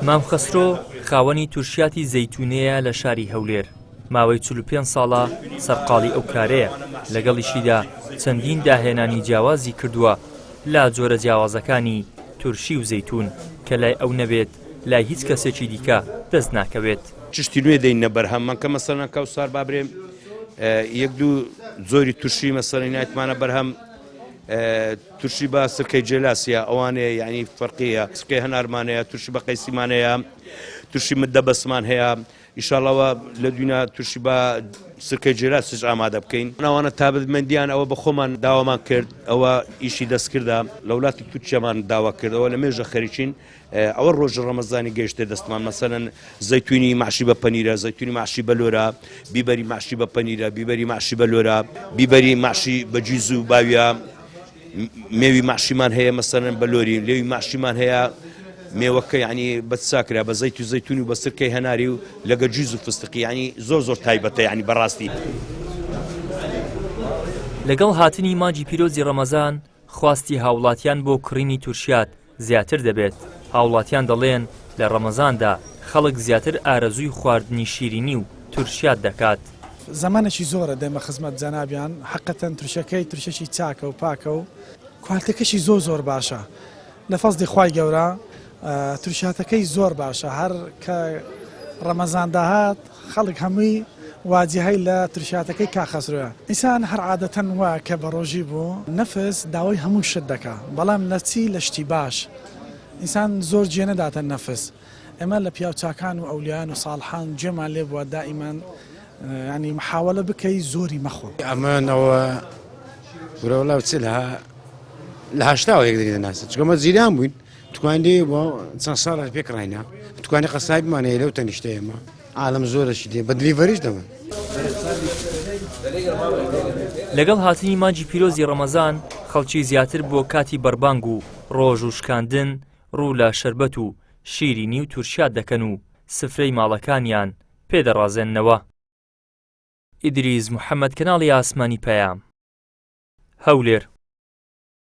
مام خسرۆ خاوەنی تورشیاتی زەیتونەیە لە شاری هەولێر. ماوەی 45 ساڵە سەرقاڵی ئەو کارەیە. لەگەڵیشیدا چەندین داهێنانی جیاوازی کردووە لە جۆرە جیاوازەکانی تورشی و زەیتون کە لای ئەو نەبێت لای هیچ کەسێکی دیکە دەست ناکەوێت. چشتی نوێ دەینە بەرهەممان کە مەسەڵەن کەوسار بابرێم یەک دوو زۆری تورشی مەسەڵی نایتمانە بەرهەم تورشی بە سرکەی جێلاسیە ئەوانەیە یعنی فەرقیە سرکەی هەنارمانەیە تورشی بە قەیسیمانەیە تورشی مدەبەسمان هەیە ئیشاڵەوە لە دوینە تورشی بە سرکەی جێلاسیش ئامادە بکەین. ئەوانە تابەتمەندیان ئەوە بە خۆمان داوامان کرد ئەوە ئیشی دەستکردە لە وڵاتی تورکیامان داوا کردەوە لە مێژە خەریکین ئەوە ڕۆژ ڕەمەزانی گەیشتێ دەستمان مەسەلەن زەیتونی ماشی بە پەنیرە زەیتونی ماشی بە لۆرە بیبەری ماشی بە پەنیرە بیبەری ماشی بە لۆرە بیبەری ماشی بە جیز و باویە مێوی ماشیمان هەیە مەسەلەن بە لۆری لێوی ماشیمان هەیە مێوەکە یعنی بە ساکرا بە زەیت و زەیتونی و بە سرکەی هەناری و لەگە جیز و فستقی یعنی زۆر تایبەتە یعنی بەڕاستی. لەگەڵ هاتنی مانجی پیرۆزی ڕەمەزان خواستی هاوڵاتیان بۆ کڕینی تورشیات زیاتر دەبێت. هاوڵاتیان دەڵێن لە ڕەمەزاندا خەڵک زیاتر ئارەزووی خواردنی شیرینی و تورشیات دەکات. زمانێکی زۆرە دەمە خزمەت جەنابیان حقەتەن تورشەکەی تورشەشی چاکە و پاکە و کوالتەکەشی زۆر باشە لە فەزلی خوای گەورە تورشاتەکەی زۆر باشە هەر کە ڕەمەزان داهات خەڵک هەمووی واجهەی لە تورشاتەکەی کاخەسرۆیە ئینسان هەر عادەتەن وە کە بە ڕۆژی بوو نەفس داوای هەموو شت دەکا بەڵام لە چی لە شتی باش ئینسان زۆر جێ نەداتە نەفس. ئێمە لە پیاوچاکان و ئەولیان و ساڵحان جێمان لێ بووە دائیمان ینی محاولە بکەی زۆری مەخۆ. ئەمانەوە وەڵاو چ لە هەشتاوە یەک دەناسێت چکەمە زیران بووین توانێ بۆ چەند ساڵ پێکڕینە توانێت قەسای بمانەیە لەو تەنیشتە ئێمە عالم زۆرەشی دێ بە دلیڤەریش دەبن. لەگەڵ هاتنی مانجی پیرۆزی ڕەمەزان خەڵکی زیاتر بۆ کاتی بەربانگ و ڕۆژ و شکاندن ڕوو لە شەربەت و شیرینی و تورشیات دەکەن و سفرەی ماڵەکانیان پێدەڕازێننەوە. ئیدریس محەممەد کەناڵی ئاسمانی پەیام هەولێر.